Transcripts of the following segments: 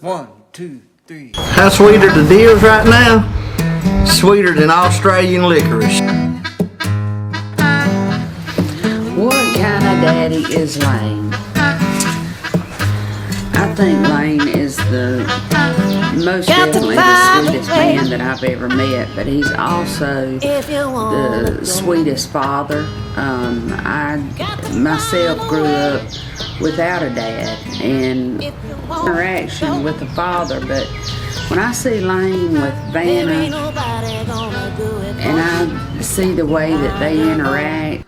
1, 2, 3. How sweet are the deals right now? Sweeter than Australian licorice. What kind of daddy is Lane? I think Lane is the most definitely the sweetest man that I've ever met, but he's also the sweetest father. I myself grew up without a dad and interaction with a father, but when I see Lane with Vanna and I see the way that they interact.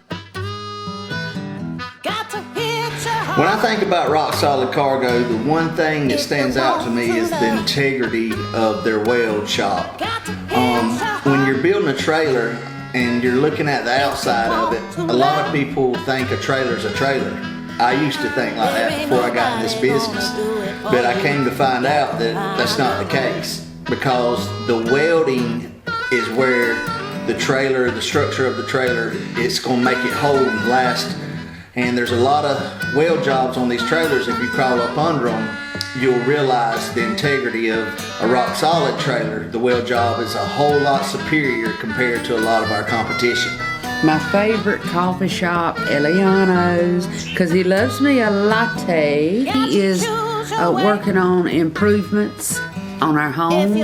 When I think about Rock Solid Cargo, the one thing that stands out to me is the integrity of their weld shop. When you're building a trailer and you're looking at the outside of it, a lot of people think a trailer's a trailer. I used to think like that before I got in this business, but I came to find out that that's not the case, because the welding is where the trailer, the structure of the trailer, it's going to make it hold and last. And there's a lot of weld jobs on these trailers. If you crawl up under them, you'll realize the integrity of a Rock Solid trailer. The weld job is a whole lot superior compared to a lot of our competition. My favorite coffee shop, Eliano's, because he loves me a latte. He is working on improvements on our home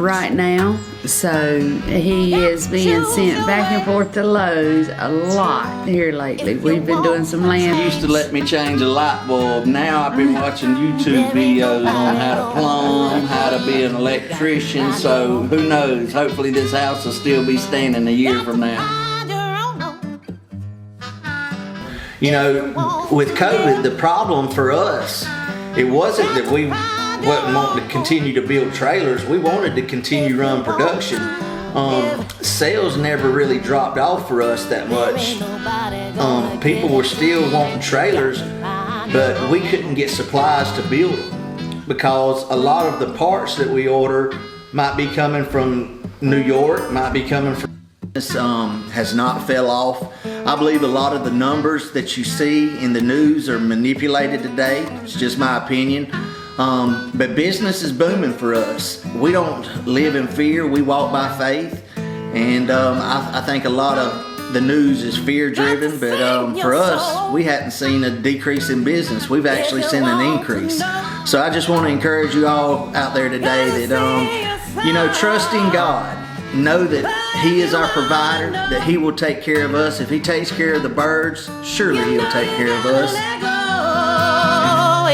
right now. So he is being sent back and forth to Lowe's a lot here lately. We've been doing some land. Used to let me change a light bulb. Now I've been watching YouTube videos on how to plumb, how to be an electrician. So who knows? Hopefully this house will still be standing a year from now. You know, with COVID, the problem for us, it wasn't that we wasn't wanting to continue to build trailers. We wanted to continue run production. Sales never really dropped off for us that much. People were still wanting trailers, but we couldn't get supplies to build them because a lot of the parts that we order might be coming from New York, might be coming from has not fell off. I believe a lot of the numbers that you see in the news are manipulated today. It's just my opinion. But business is booming for us. We don't live in fear, we walk by faith. And I think a lot of the news is fear driven, but for us, we hadn't seen a decrease in business. We've actually seen an increase. So I just want to encourage you all out there today that, you know, trust in God. Know that He is our provider, that He will take care of us. If He takes care of the birds, surely He'll take care of us.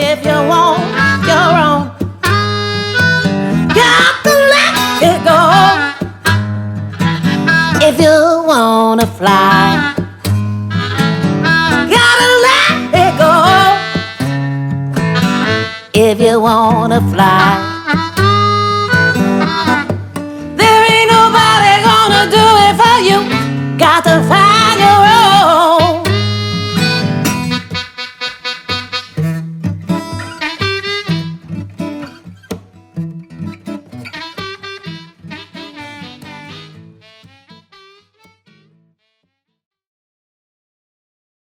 If you want your own, got to let it go. If you wanna fly, gotta let it go. If you wanna fly, there ain't nobody gonna do it for you. Got to fly.